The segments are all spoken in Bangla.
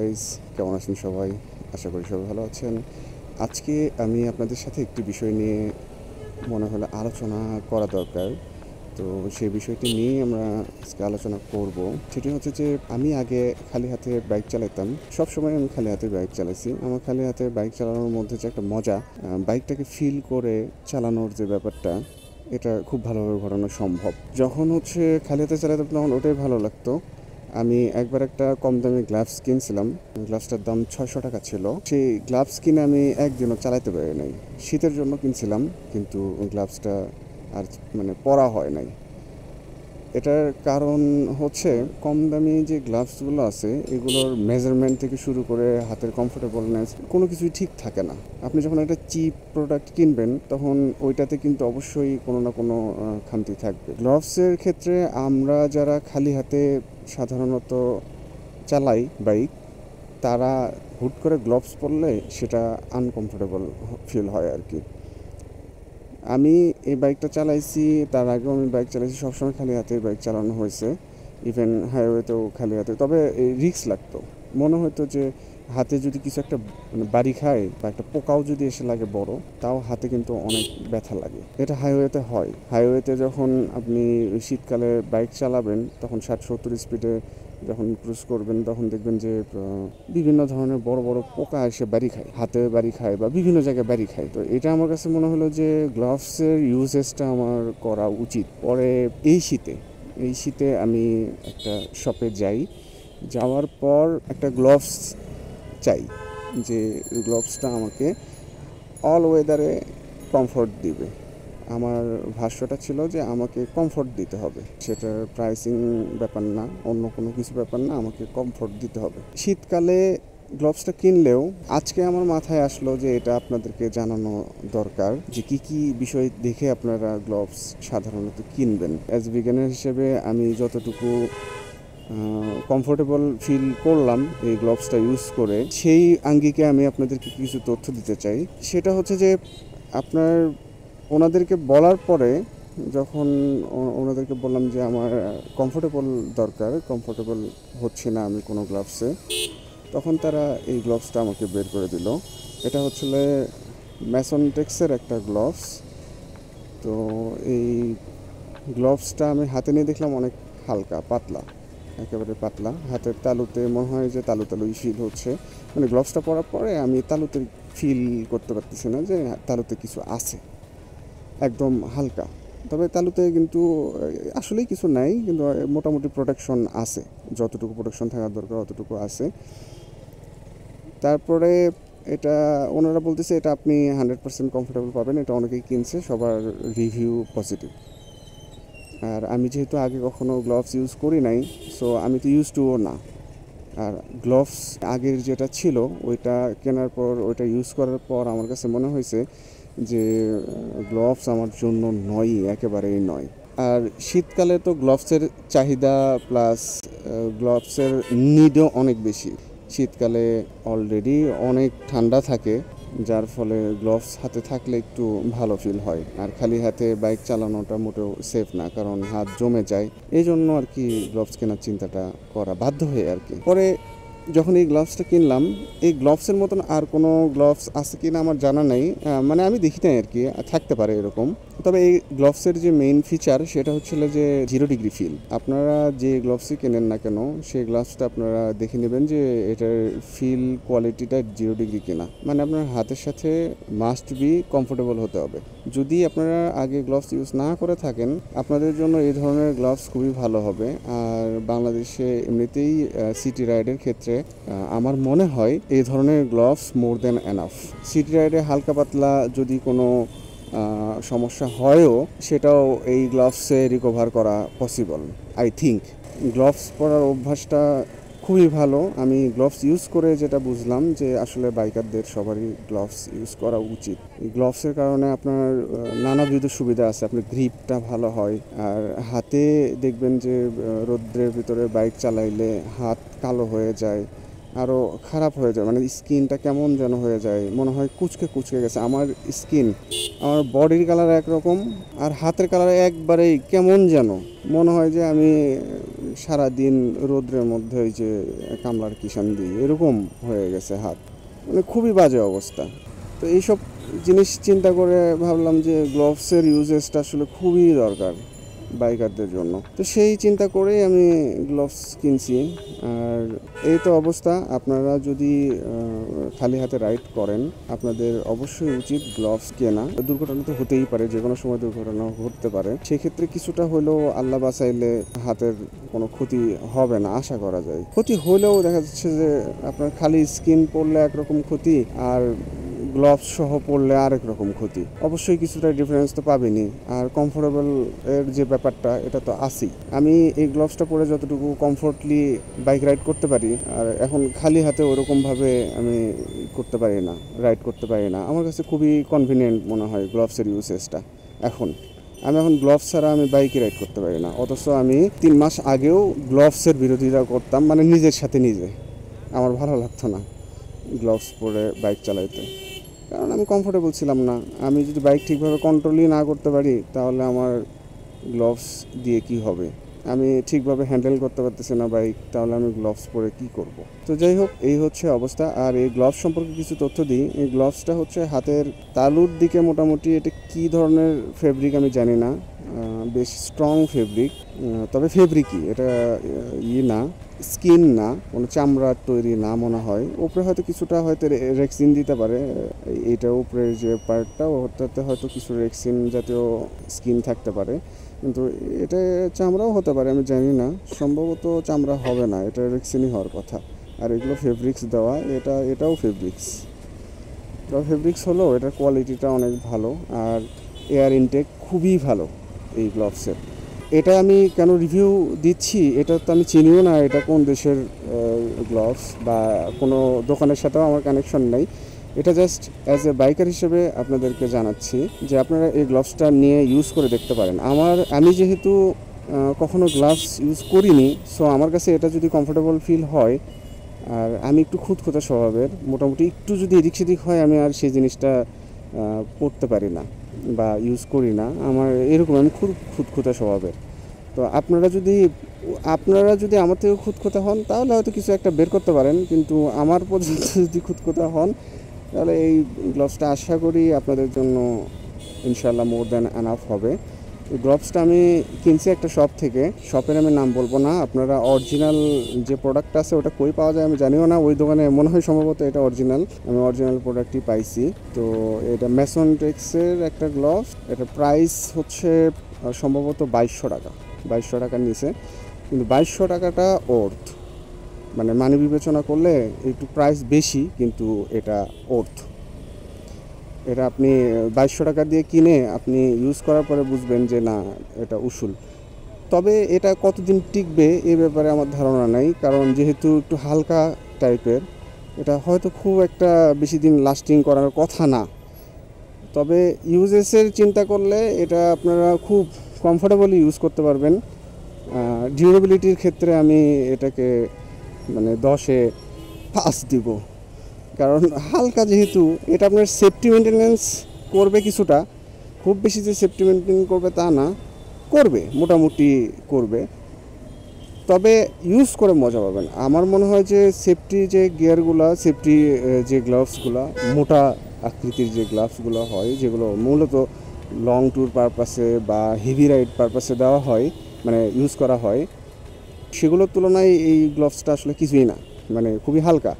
গাইস, কেমন আছেন সবাই? আশা করি সবাই ভালো আছেন। আজকে আমি আপনাদের সাথে একটি বিষয় নিয়ে মনে হলো আলোচনা করা দরকার। তো সেই বিষয়টি নিয়েই আমরা আজকে আলোচনা করব। সেটি হচ্ছে যে আমি আগে খালি হাতে বাইক চালাতাম। সবসময় আমি খালি হাতে বাইক চালাইছি। আমার খালি হাতে বাইক চালানোর মধ্যে যে একটা মজা, বাইকটাকে ফিল করে চালানোর যে ব্যাপারটা, এটা খুব ভালোভাবে ঘটানো সম্ভব। যখন হচ্ছে খালি হাতে চালাতাম তখন ওটাই ভালো লাগতো। আমি একবার একটা কম দামি গ্লাভস কিনছিলাম। গ্লাভসটার দাম 600 টাকা ছিল। সেই গ্লাভস কিনে আমি একদিনও চালাতে পারি নাই। শীতের জন্য কিনছিলাম, কিন্তু গ্লাভসটা আর পরা হয় নাই। এটার কারণ হচ্ছে কম দামি যে গ্লাভসগুলো আছে এগুলোর মেজারমেন্ট থেকে শুরু করে হাতের কমফোর্টেবলনেস কোনো কিছুই ঠিক থাকে না। আপনি যখন একটা চিপ প্রোডাক্ট কিনবেন তখন ওইটাতে কিন্তু অবশ্যই কোনো না কোনো খামতি থাকবে। গ্লাভসের ক্ষেত্রে আমরা যারা খালি হাতে সাধারণত চালাই বাইক, তারা হুট করে গ্লাভস পরলে সেটা আনকমফোর্টেবল ফিল হয় আর কি। আমি এই বাইকটা চালাইছি, তার আগেও আমি বাইক চালাইছি, সবসময় খালি হাতে বাইক চালানো হয়েছে। ইভেন হাইওয়েতেও খালি হাতে। তবে এই রিস্ক লাগতো। মনে হতো যে হাতে যদি কিছু একটা বাড়ি খায় বা একটা পোকাও যদি এসে লাগে বড়, তাও হাতে কিন্তু অনেক ব্যথা লাগে। এটা হাইওয়েতে হয়। হাইওয়েতে যখন আপনি শীতকালে বাইক চালাবেন তখন 60-70 স্পিডে যখন ক্রুজ করবেন তখন দেখবেন যে বিভিন্ন ধরনের বড় বড় পোকা এসে বাড়ি খায়, হাতে বাড়ি খায় বা বিভিন্ন জায়গায় বাড়ি খায়। তো এটা আমার কাছে মনে হলো যে গ্লাভসের ইউজেসটা আমার করা উচিত। পরে এই শীতে আমি একটা শপে যাই। যাওয়ার পর একটা গ্লাভস চাই, যে গ্লাভসটা আমাকে অল ওয়েদারে কমফোর্ট দিবে। আমার ভাষ্যটা ছিল যে আমাকে কমফোর্ট দিতে হবে, সেটার প্রাইসিং ব্যাপার না, অন্য কোনো কিছু ব্যাপার না, আমাকে কমফোর্ট দিতে হবে। শীতকালে গ্লোভসটা কিনলেও আজকে আমার মাথায় আসলো যে এটা আপনাদেরকে জানানো দরকার যে কি কি বিষয় দেখে আপনারা গ্লোভস সাধারণত কিনবেন। অ্যাজ বিজ্ঞানের হিসেবে আমি যতটুকু কমফোর্টেবল ফিল করলাম এই গ্লোভসটা ইউজ করে, সেই আঙ্গিকে আমি আপনাদেরকে কিছু তথ্য দিতে চাই। সেটা হচ্ছে যে আপনার ওনাদেরকে বলার পরে, যখন ওনাদেরকে বললাম যে আমার কমফোর্টেবল দরকার, কমফোর্টেবল হচ্ছে না আমি কোনো গ্লাভসে, তখন তারা এই গ্লাভসটা আমাকে বের করে দিল। এটা হচ্ছিল ম্যাসনটেক্সের একটা গ্লাভস। তো এই গ্লাভসটা আমি হাতে নিয়ে দেখলাম অনেক হালকা, পাতলা, একেবারে পাতলা। হাতের তালুতে মনে হয় যে তালু তালুই ফিল হচ্ছে। গ্লাভসটা পরার পরে আমি তালুতে ফিল করতে পারতেছি না যে তালুতে কিছু আছে, একদম হালকা। তবে তালুতে কিন্তু আসলেই কিছু নাই, কিন্তু মোটামুটি প্রোটেকশন আছে, যতটুকু প্রোটেকশন থাকার দরকার অতটুকু আছে। তারপরে এটা ওনারা বলতেছে এটা আপনি 100% কমফোর্টেবল পাবেন, এটা অনেকেই কিনছে, সবার রিভিউ পজিটিভ। আর আমি যেহেতু আগে কখনো গ্লাভস ইউজ করি নাই, সো আমি তো ইউজ টুও না। আর গ্লাভস আগের যেটা ছিল ওইটা কেনার পর, ওইটা ইউজ করার পর আমার কাছে মনে হয়েছে যে গ্লাভস আমার জন্য নয়ই, একেবারেই নয়। আর শীতকালে তো গ্লাভসের চাহিদা প্লাস গ্লাভসের নিডও অনেক বেশি। শীতকালে অলরেডি অনেক ঠান্ডা থাকে, যার ফলে গ্লাভস হাতে থাকলে একটু ভালো ফিল হয়। আর খালি হাতে বাইক চালানোটা মোটেও সেফ না, কারণ হাত জমে যায়। এই জন্য আর কি গ্লাভস কেনার চিন্তাটা করা বাধ্য হয়ে আর কি। পরে যখন এই গ্লাভসটা কিনলাম, এই গ্লাভসের মতন আর কোনো গ্লাভস আছে কি না আমার জানা নেই, আমি দেখি নাই আর কি, থাকতে পারে এরকম। তবে এই গ্লাভসের যে মেইন ফিচার সেটা হচ্ছিল যে 0 ডিগ্রি ফিল। আপনারা যে গ্লাভসই কেনেন না কেন, সেই গ্লাভসটা আপনারা দেখে নেবেন যে এটার ফিল কোয়ালিটিটা 0 ডিগ্রি কিনা। আপনার হাতের সাথে মাস্ট বি কমফোর্টেবল হতে হবে। যদি আপনারা আগে গ্লাভস ইউজ না করে থাকেন, আপনাদের জন্য এই ধরনের গ্লাভস খুবই ভালো হবে। আর বাংলাদেশে এমনিতেই সিটি রাইডের ক্ষেত্রে আমার মনে হয় এই ধরনের gloves more than enough. City রাইডে হালকা পাতলা যদি কোনো সমস্যা হয়ও, সেটাও এই গ্লাভসে রিকভার করা পসিবল আই থিঙ্ক। গ্লাভস পরার অভ্যাসটা খুবই ভালো। আমি গ্লাভস ইউজ করে যেটা বুঝলাম যে আসলে বাইকারদের সবারই গ্লাভস ইউজ করা উচিত। এই গ্লাভসের কারণে আপনার নানাবিধ সুবিধা আছে। আপনার গ্রিপটা ভালো হয়, আর হাতে দেখবেন যে রৌদ্রের ভিতরে বাইক চালাইলে হাত কালো হয়ে যায়, আরও খারাপ হয়ে যায়, স্কিনটা কেমন যেন হয়ে যায়, মনে হয় কুচকে কুচকে গেছে। আমার স্কিন, আমার বডির কালার একরকম আর হাতের কালার একবারেই কেমন যেন, মনে হয় যে আমি সারাদিন রৌদ্রের মধ্যে ওই যে কামলার কিষান দিই এরকম হয়ে গেছে হাত, মানে খুবই বাজে অবস্থা। তো এইসব জিনিস চিন্তা করে ভাবলাম যে গ্লোভসের ইউজেসটা আসলে খুবই দরকার বাইকারদের জন্য। তো সেই চিন্তা করেই আমি গ্লোভস কিনছি। আর এই তো অবস্থা, আপনারা যদি খালি হাতে রাইড করেন আপনাদের অবশ্যই উচিত গ্লোভস কেনা। দুর্ঘটনা তো হতেই পারে, যে কোনো সময় দুর্ঘটনা ঘটতে পারে, সেক্ষেত্রে কিছুটা হলেও আল্লাহ বাঁচাইলে হাতের কোনো ক্ষতি হবে না আশা করা যায়। ক্ষতি হলেও দেখা যাচ্ছে যে আপনার খালি স্কিন পড়লে একরকম ক্ষতি, আর গ্লোভস সহ পড়লে আরেক রকম ক্ষতি। অবশ্যই কিছুটা ডিফারেন্স তো পাবেনই। আর কমফোর্টেবল এর যে ব্যাপারটা এটা তো আছেই। আমি এই গ্লোভসটা পরে যতটুকু কমফোর্টলি বাইক রাইড করতে পারি, আর এখন খালি হাতে ওরকমভাবে আমি করতে পারি না, রাইড করতে পারি না। আমার কাছে খুবই কনভিনিয়েন্ট মনে হয় গ্লোভসের ইউসেজটা। আমি এখন গ্লোভস ছাড়া আমি বাইকে রাইড করতে পারি না। অথচ আমি 3 মাস আগেও গ্লোভসের বিরোধিতা করতাম, মানে নিজের সাথে নিজে। আমার ভালো লাগতো না গ্লোভস পরে বাইক চালাইতে, কারণ আমি কমফোর্টেবল ছিলাম না। আমি যদি বাইক ঠিকভাবে কন্ট্রোলই না করতে পারি তাহলে আমার গ্লোভস দিয়ে কি হবে? আমি ঠিকভাবে হ্যান্ডেল করতে পারতেছি না বাইক, তাহলে আমি গ্লোভস পরে কি করব? তো যাই হোক, এই হচ্ছে অবস্থা। আর এই গ্লোভস সম্পর্কে কিছু তথ্য দিই। এই গ্লোভসটা হচ্ছে হাতের তালুর দিকে মোটামুটি, এটা কী ধরনের ফেব্রিক আমি জানি না, বেশ স্ট্রং ফেব্রিক। তবে ফেব্রিকই এটা, না স্কিন না, কোনো চামড়ার তৈরি না মনে হয়। উপরে হয়তো কিছুটা হয়তো রেক্সিন দিতে পারে, এইটার উপরের যে পার্টটা ওটাতে হয়তো কিছু রেক্সিন জাতীয় স্কিন থাকতে পারে, কিন্তু এটা চামড়াও হতে পারে, আমি জানি না। সম্ভবত চামড়া হবে না, এটা রেক্সিনই হওয়ার কথা। আর এগুলো ফেব্রিক্স দেওয়া, এটাও ফেব্রিক্স হলো, এটার কোয়ালিটিটা অনেক ভালো। আর এয়ার ইনটেক খুবই ভালো এই গ্লোভসের। এটা আমি কেন রিভিউ দিচ্ছি, এটা তো আমি চিনিও না এটা কোন দেশের গ্লোভস, বা কোনো দোকানের সাথেও আমার কানেকশন নেই। এটা জাস্ট অ্যাজ এ বাইকার হিসেবে আপনাদেরকে জানাচ্ছি যে আপনারা এই গ্লোভসটা নিয়ে ইউজ করে দেখতে পারেন। আমি যেহেতু কখনো গ্লাভস ইউজ করিনি, সো আমার কাছে এটা যদি কমফোর্টেবল ফিল হয়, আর আমি একটু খুঁতখুঁতে স্বভাবের, মোটামুটি একটু যদি এদিক সেদিক হয় আমি আর সেই জিনিসটা পরতে পারি না বা ইউজ করি না। আমার এরকম, আমি খুব খুঁতখুঁতে স্বভাবের। তো আপনারা যদি আমার থেকে খুঁতখুঁতে হন তাহলে হয়তো কিছু একটা বের করতে পারেন, কিন্তু আমার পর্যন্ত যদি খুঁতখুঁতে হন তাহলে এই গ্লোভসটা আশা করি আপনাদের জন্য ইনশাআল্লাহ মোর দ্যান এনাফ হবে। এই গ্লোভসটা আমি কিনছি একটা শপ থেকে, শপের আমি নাম বলবো না। আপনারা অরিজিনাল যে প্রোডাক্টটা আছে ওটা কই পাওয়া যায় আমি জানিও না, ওই দোকানে মনে হয় সম্ভবত এটা অরিজিনাল, আমি অরিজিনাল প্রোডাক্টই পাইছি। তো এটা ম্যাসন টেক্সের একটা গ্লোভস, এটা প্রাইস হচ্ছে সম্ভবত 2200 টাকার নিচে, কিন্তু 2200 টাকাটা অর্থ, মানে মানি বিবেচনা করলে একটু প্রাইস বেশি, কিন্তু এটা অর্থ। এটা আপনি 2200 টাকা দিয়ে কিনে আপনি ইউজ করার পরে বুঝবেন যে না, এটা উসুল। তবে এটা কতদিন টিকবে এ ব্যাপারে আমার ধারণা নেই, কারণ যেহেতু একটু হালকা টাইপের, এটা হয়তো খুব একটা বেশি দিন লাস্টিং করার কথা না। তবে ইউজেসের চিন্তা করলে এটা আপনারা খুব কমফোর্টেবলি ইউজ করতে পারবেন। ডিউরেবিলিটির ক্ষেত্রে আমি এটাকে মানে 10-এ 5 দিব, কারণ হালকা যেহেতু। এটা আপনার সেফটি মেনটেনেন্স করবে কিছুটা, খুব বেশি যে সেফটি মেনটেন করবে তা না, করবে মোটামুটি করবে, তবে ইউজ করে মজা পাবেন। আমার মনে হয় যে সেফটি যে গিয়ারগুলো, সেফটি যে গ্লাভসগুলো, মোটা আকৃতির যে গ্লাভসগুলো হয়, যেগুলো মূলত লং ট্যুর পারপাসে বা হেভি রাইড পারপাসে দেওয়া হয়, মানে ইউজ করা হয়, সেগুলোর তুলনায় এই গ্লাভসটা আসলে কিছুই না, মানে খুবই হালকা।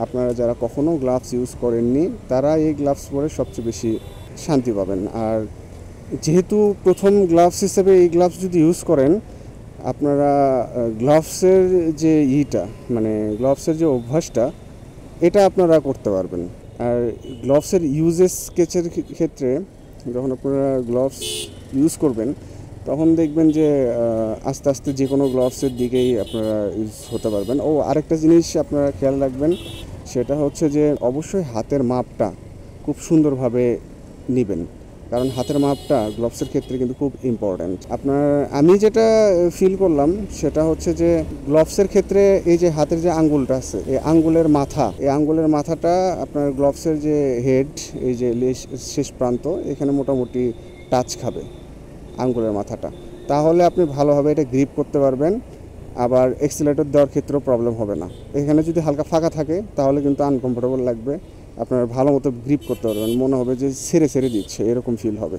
আপনারা যারা কখনও গ্লাভস ইউজ করেননি তারা এই গ্লাভস পরে সবচেয়ে বেশি শান্তি পাবেন। আর যেহেতু প্রথম গ্লাভস হিসেবে এই গ্লাভস যদি ইউজ করেন, আপনারা গ্লাভসের যে মানে গ্লাভসের যে অভ্যাসটা, এটা আপনারা করতে পারবেন। আর গ্লাভসের ইউজেস স্কেচের ক্ষেত্রে যখন আপনারা গ্লাভস ইউজ করবেন তখন দেখবেন যে আস্তে আস্তে যে কোনো গ্লাভসের দিকেই আপনারা ইউজ হতে পারবেন। আরেকটা জিনিস আপনারা খেয়াল রাখবেন, সেটা হচ্ছে যে অবশ্যই হাতের মাপটা খুব সুন্দরভাবে নেবেন, কারণ হাতের মাপটা গ্লাভসের ক্ষেত্রে কিন্তু খুব ইম্পর্ট্যান্ট। আমি যেটা ফিল করলাম সেটা হচ্ছে যে গ্লাভসের ক্ষেত্রে এই যে হাতের যে আঙ্গুলটা আছে, এই আঙ্গুলের মাথাটা আপনার গ্লাভসের যে হেড, এই যে শেষ প্রান্ত, এখানে মোটামুটি টাচ খাবে আঙ্গুলের মাথাটা, তাহলে আপনি ভালোভাবে এটা গ্রিপ করতে পারবেন। আবার এক্সিলারেটর দেওয়ার ক্ষেত্রেও প্রবলেম হবে না। এখানে যদি হালকা ফাঁকা থাকে তাহলে কিন্তু আনকমফোর্টেবল লাগবে, আপনারা ভালো মতো গ্রিপ করতে পারবেন, মনে হবে যে ছেড়ে ছেড়ে দিচ্ছে এরকম ফিল হবে।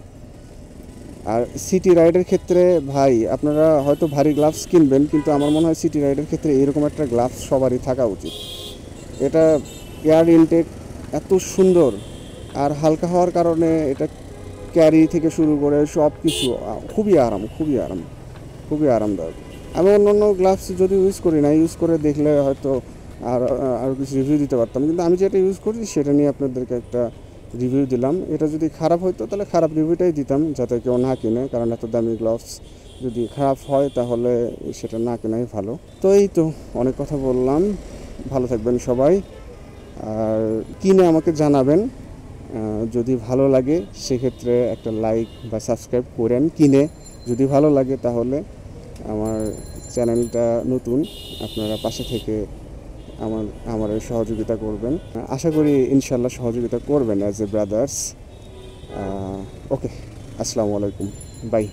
আর সিটি রাইডের ক্ষেত্রে ভাই আপনারা হয়তো ভারী গ্লাভস কিনবেন, কিন্তু আমার মনে হয় সিটি রাইডের ক্ষেত্রে এরকম একটা গ্লাভস সবারই থাকা উচিত। এটা এয়ার ইনটেক এত সুন্দর, আর হালকা হওয়ার কারণে এটা ক্যারি থেকে শুরু করে সব কিছু খুবই আরাম, খুবই আরাম, খুবই আরামদায়ক। আমি অন্য অন্য গ্লাভস যদি ইউজ করি না, ইউজ করে দেখলে হয়তো আর আরও কিছু রিভিউ দিতে পারতাম, কিন্তু আমি যেটা ইউজ করি সেটা নিয়ে আপনাদেরকে একটা রিভিউ দিলাম। এটা যদি খারাপ হতো তাহলে খারাপ রিভিউটাই দিতাম, যাতে কেউ না কিনে, কারণ এত দামি গ্লাভস যদি খারাপ হয় তাহলে সেটা না কেনাই ভালো। তো এই তো অনেক কথা বললাম, ভালো থাকবেন সবাই, আর কিনে আমাকে জানাবেন। যদি ভালো লাগে সেক্ষেত্রে একটা লাইক বা সাবস্ক্রাইব করেন কিনে, যদি ভালো লাগে তাহলে। আমার চ্যানেলটা নতুন, আপনারা পাশে থেকে আমার সহযোগিতা করবেন, আশা করি ইনশাল্লাহ সহযোগিতা করবেন অ্যাজ এ ব্রাদার্স। ওকে, আসসালামু আলাইকুম, বাই।